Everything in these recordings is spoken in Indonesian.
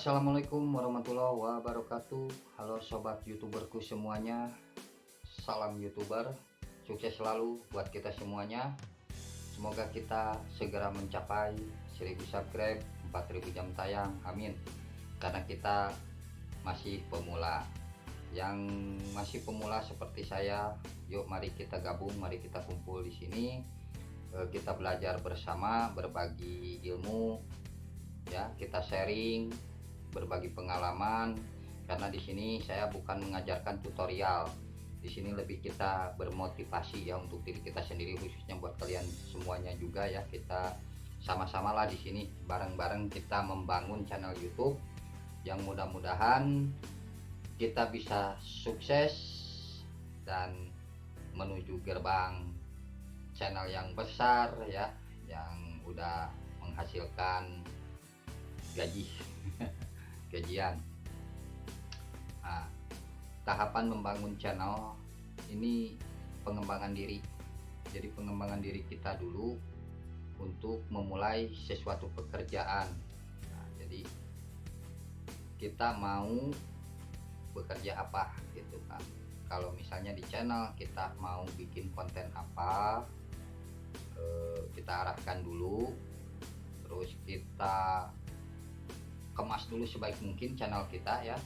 Assalamualaikum warahmatullahi wabarakatuh. Halo sobat youtuberku semuanya. Salam youtuber. Sukses selalu buat kita semuanya. Semoga kita segera mencapai 1000 subscribe, 4000 jam tayang. Amin. Karena kita masih pemula. Yang masih pemula seperti saya, yuk mari kita gabung, mari kita kumpul di sini. Kita belajar bersama, berbagi ilmu, ya, kita sharing, berbagi pengalaman. Karena di sini saya bukan mengajarkan tutorial, di sini lebih kita bermotivasi ya untuk diri kita sendiri, khususnya buat kalian semuanya juga ya. Kita sama-sama lah di sini bareng-bareng kita membangun channel YouTube yang mudah-mudahan kita bisa sukses dan menuju gerbang channel yang besar ya, yang udah menghasilkan gajian. Nah, tahapan membangun channel ini pengembangan diri. Jadi pengembangan diri kita dulu untuk memulai sesuatu pekerjaan. Nah, jadi kita mau bekerja apa gitu kan. Kalau misalnya di channel kita mau bikin konten apa, kita arahkan dulu, terus kita kemas dulu sebaik mungkin channel kita ya.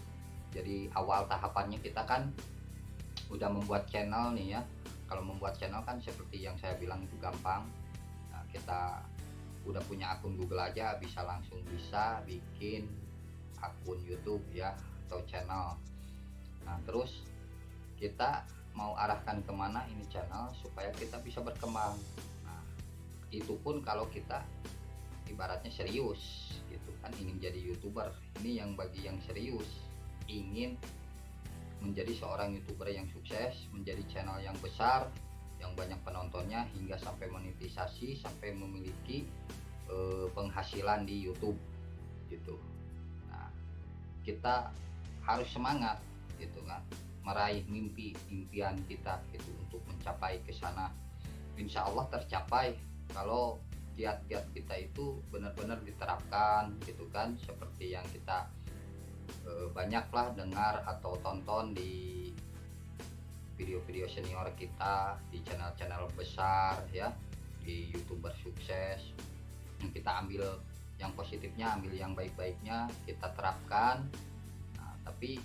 Jadi awal tahapannya kita kan udah membuat channel nih ya. Kalau membuat channel kan seperti yang saya bilang itu gampang. Nah, kita udah punya akun Google aja langsung bisa bikin akun YouTube ya, atau channel. Nah, terus kita mau arahkan kemana ini channel supaya kita bisa berkembang. Nah, itu pun kalau kita ibaratnya serius gitu kan, ingin jadi youtuber. Ini yang bagi yang serius ingin menjadi seorang youtuber yang sukses, menjadi channel yang besar, yang banyak penontonnya, hingga sampai monetisasi, sampai memiliki penghasilan di YouTube gitu. Nah, kita harus semangat gitu kan, meraih mimpi impian kita gitu untuk mencapai ke sana. Insya Allah tercapai kalau kiat-kiat kita itu benar-benar diterapkan gitu kan, seperti yang kita banyaklah dengar atau tonton di video-video senior kita, di channel-channel besar ya, di youtuber sukses. Kita ambil yang positifnya, ambil yang baik-baiknya, kita terapkan. Nah, tapi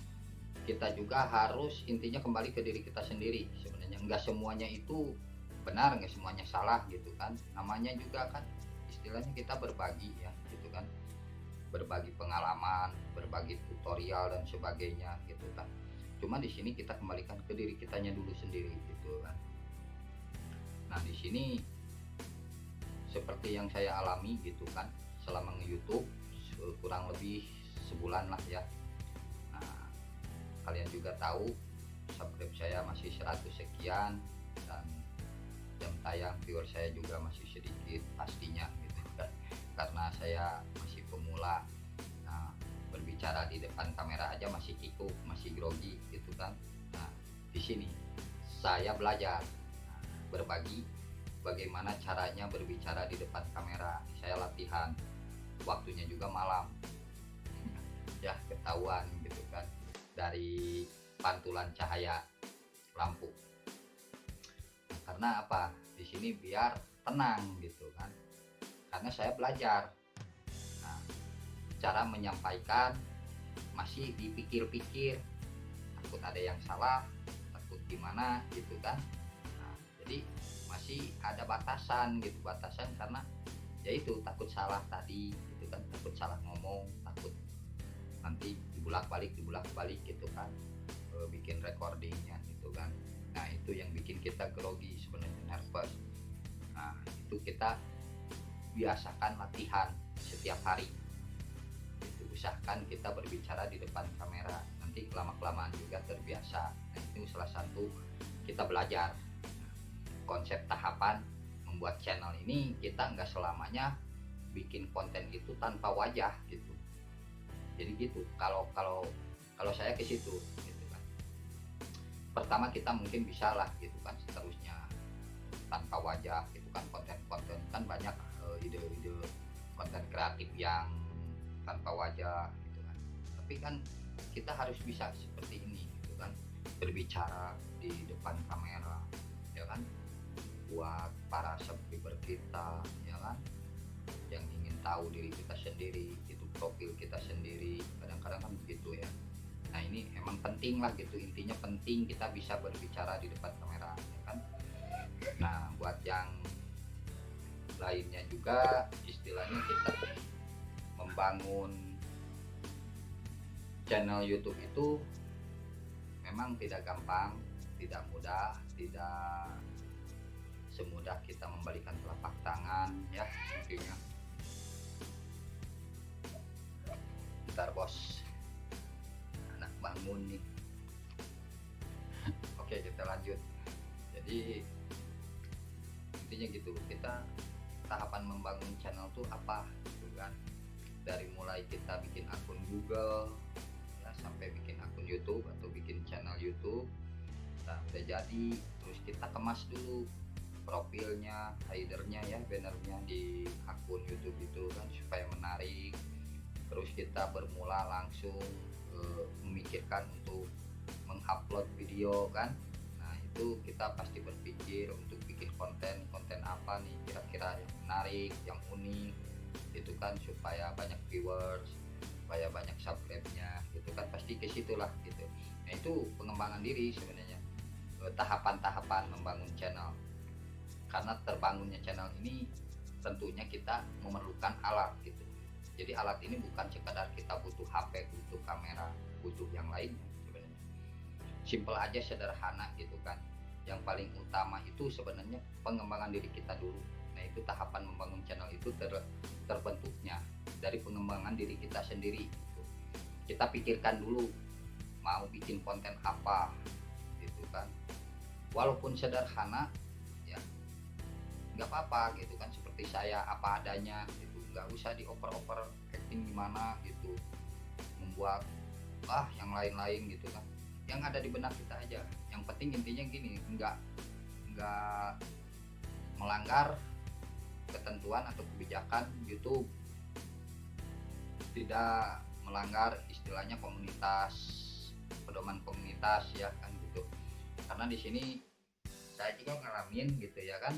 kita juga harus intinya kembali ke diri kita sendiri. Sebenarnya enggak semuanya itu benar, nggak semuanya salah gitu kan. Namanya juga kan istilahnya kita berbagi ya gitu kan, berbagi pengalaman, berbagi tutorial dan sebagainya gitu kan. Cuma di sini kita kembalikan ke diri kitanya dulu sendiri gitu kan. Nah, di sini seperti yang saya alami gitu kan selama nge-YouTube kurang lebih sebulan lah ya. Nah, kalian juga tahu subscribe saya masih 100 sekian, dan jam tayang viewer saya juga masih sedikit pastinya gitu kan, karena saya masih pemula. Nah, berbicara di depan kamera aja masih kikuk, masih grogi gitu kan. Nah, di sini saya belajar berbagi bagaimana caranya berbicara di depan kamera. Saya latihan, waktunya juga malam ya, ketahuan gitu kan dari pantulan cahaya lampu. Karena apa? Di sini biar tenang gitu kan. Karena saya belajar. Nah, cara menyampaikan masih dipikir-pikir, takut ada yang salah, takut gimana gitu kan. Nah, jadi masih ada batasan gitu, batasan karena yaitu takut salah tadi gitu kan, takut salah ngomong, takut nanti dibulak-balik gitu kan, bikin recordingnya gitu kan. Nah, itu yang bikin kita grogi sebenarnya, nervous. Nah, itu kita biasakan latihan setiap hari. Itu usahakan kita berbicara di depan kamera. Nanti lama-kelamaan juga terbiasa. Nah, itu salah satu kita belajar. Konsep tahapan membuat channel ini, kita nggak selamanya bikin konten itu tanpa wajah gitu. Jadi gitu. Kalau saya ke situ. Pertama kita mungkin bisa lah gitu kan, seterusnya tanpa wajah gitu kan. Konten-konten kan banyak ide-ide konten kreatif yang tanpa wajah gitu kan. tapi kan kita harus bisa seperti ini gitu kan, berbicara di depan kamera ya kan, buat para subscriber kita ya kan, yang ingin tahu diri kita sendiri, itu profil kita sendiri, kadang-kadang kan begitu ya. Nah ini emang penting lah gitu, intinya penting kita bisa berbicara di depan kamera ya kan. Nah buat yang lainnya juga, istilahnya kita membangun channel YouTube itu memang tidak gampang, tidak mudah, tidak semudah kita membalikan telapak tangan ya intinya. Bentar bos, anak bangun nih. Oke kita lanjut. Jadi intinya gitu, kita tahapan membangun channel tuh apa gitu kan, dari mulai kita bikin akun Google ya, sampai bikin akun YouTube atau bikin channel YouTube. Nah udah jadi, terus kita kemas dulu profilnya, headernya ya, bannernya di akun YouTube itu kan supaya menarik. Terus kita bermula langsung memikirkan untuk mengupload video kan. Nah itu kita pasti berpikir untuk bikin konten apa nih kira-kira yang menarik, yang unik itu kan, supaya banyak viewers, supaya banyak subscribe-nya gitu kan, pasti ke situlah gitu. Nah itu pengembangan diri sebenarnya, tahapan-tahapan membangun channel. Karena terbangunnya channel ini tentunya kita memerlukan alat gitu. Jadi alat ini bukan sekadar kita butuh HP, butuh kamera, butuh yang lainnya sebenarnya. Simple aja, sederhana gitu kan. Yang paling utama itu sebenarnya pengembangan diri kita dulu. Nah itu tahapan membangun channel itu terbentuknya dari pengembangan diri kita sendiri gitu. Kita pikirkan dulu mau bikin konten apa gitu kan. Walaupun sederhana ya nggak apa-apa gitu kan, seperti saya apa adanya gitu, nggak usah dioper-oper acting gimana gitu, membuat yang lain-lain gitu kan, yang ada di benak kita aja. Yang penting intinya gini, nggak melanggar ketentuan atau kebijakan YouTube, tidak melanggar istilahnya komunitas, pedoman komunitas ya kan gitu. Karena di sini saya juga ngalamin gitu ya kan,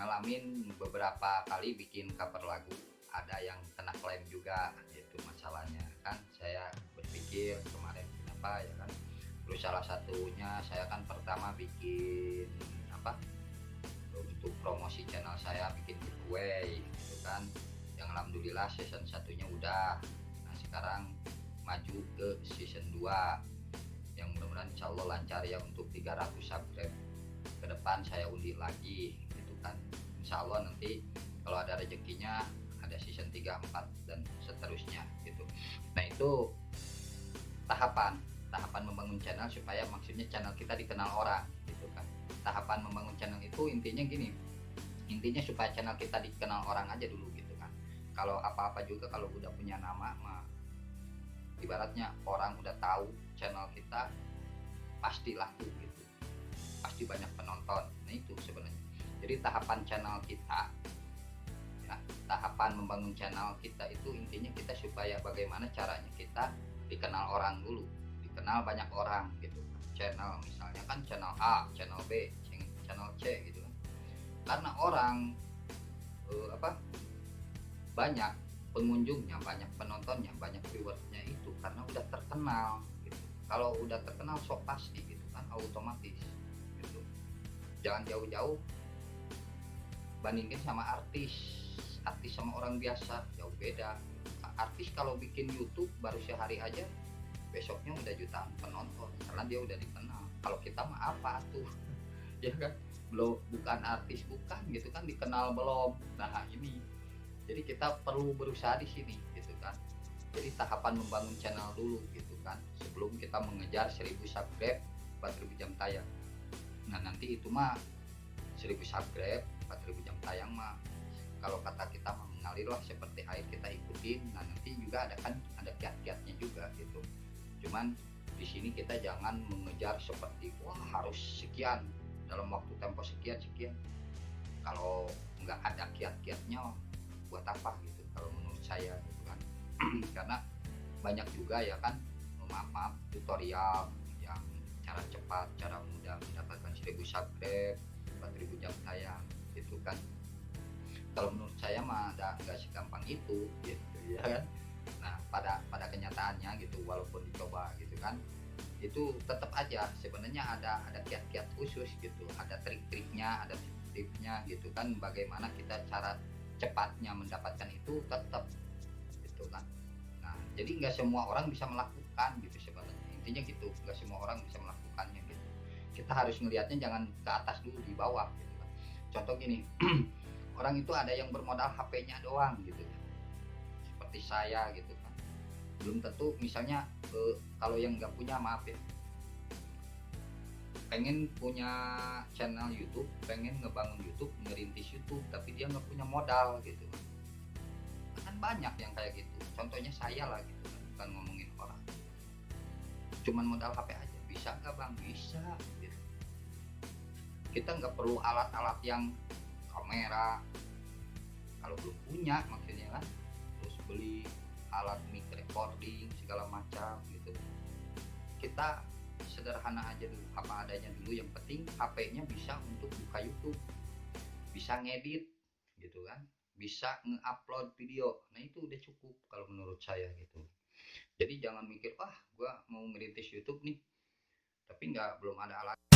ngalamin beberapa kali bikin cover lagu, ada yang kena klaim juga gitu masalahnya kan. Saya berpikir kemarin kenapa ya kan, terus salah satunya saya kan pertama bikin untuk promosi channel saya, bikin giveaway gitu kan, yang alhamdulillah season satunya udah. Nah sekarang maju ke season 2 yang mudah-mudahan insya Allah lancar ya, untuk 300 subscribe ke depan saya undi lagi gitu kan. Insya Allah nanti kalau ada rezekinya ada season 3, 4 dan seterusnya gitu. Nah itu tahapan membangun channel, supaya maksudnya channel kita dikenal orang gitu kan. Tahapan membangun channel itu intinya gini, intinya supaya channel kita dikenal orang aja dulu gitu kan. Kalau apa-apa juga kalau udah punya nama mah ibaratnya orang udah tahu channel kita pasti laku gitu, pasti banyak penonton. Nah itu sebenarnya jadi tahapan channel kita ya, tahapan membangun channel kita itu intinya kita supaya bagaimana caranya kita dikenal orang dulu, dikenal banyak orang gitu. Channel misalnya kan channel A, channel B, channel C gitu kan. Karena orang banyak pengunjungnya, banyak penontonnya, banyak viewersnya itu karena udah terkenal gitu. Kalau udah terkenal sok pasti gitu kan, otomatis gitu. Jangan jauh-jauh bandingin sama artis sama orang biasa, jauh beda. Artis kalau bikin YouTube baru sehari aja besoknya udah jutaan penonton karena dia udah dikenal. Kalau kita mah apa tuh ya kan, belum, bukan artis bukan gitu kan, dikenal belum. Nah ini jadi kita perlu berusaha di sini gitu kan. Jadi tahapan membangun channel dulu gitu kan, sebelum kita mengejar 1000 subscribe 4000 jam tayang. Nah nanti itu mah 1000 subscribe 4000 jam tayang mah kalau kata kita mah mengalir lah seperti air, kita ikutin. Nah nanti juga ada kiat-kiatnya juga gitu. Cuman di sini kita jangan mengejar seperti wah harus sekian dalam waktu tempo sekian. Kalau nggak ada kiat-kiatnya buat apa gitu kalau menurut saya gitu kan. Karena banyak juga ya kan, maaf tutorial yang cara cepat, cara mudah mendapatkan 1000 subscribe, 4000 jam tayang gitu kan. Kalau menurut saya mah nggak segampang itu gitu ya kan. Nah pada kenyataannya gitu, walaupun dicoba gitu kan, itu tetap aja sebenarnya ada kiat-kiat khusus gitu, ada trik-triknya, ada tips-tipsnya gitu kan, bagaimana kita cara cepatnya mendapatkan itu tetap gitu kan. Nah jadi nggak semua orang bisa melakukan gitu sebenarnya, intinya gitu, nggak semua orang bisa melakukannya gitu. Kita harus ngelihatnya jangan ke atas dulu, di bawah gitu kan. Contoh gini, orang itu ada yang bermodal HP-nya doang gitu kan, seperti saya gitu kan. Belum tentu misalnya kalau yang nggak punya, maaf ya, pengen punya channel YouTube, pengen ngebangun YouTube, ngerintis YouTube, tapi dia nggak punya modal gitu kan. Banyak yang kayak gitu, contohnya saya lah gitu kan, bukan ngomongin orang. Cuman modal HP aja bisa nggak bang? Bisa gitu. Kita nggak perlu alat-alat yang kamera kalau belum punya maksudnya kan, terus beli alat mic recording segala macam gitu. Kita sederhana aja dulu, apa adanya dulu, yang penting HP-nya bisa untuk buka YouTube, bisa ngedit gitu kan, bisa nge-upload video. Nah itu udah cukup kalau menurut saya gitu. Jadi jangan mikir, wah gua mau ngerintis YouTube nih tapi belum ada alat.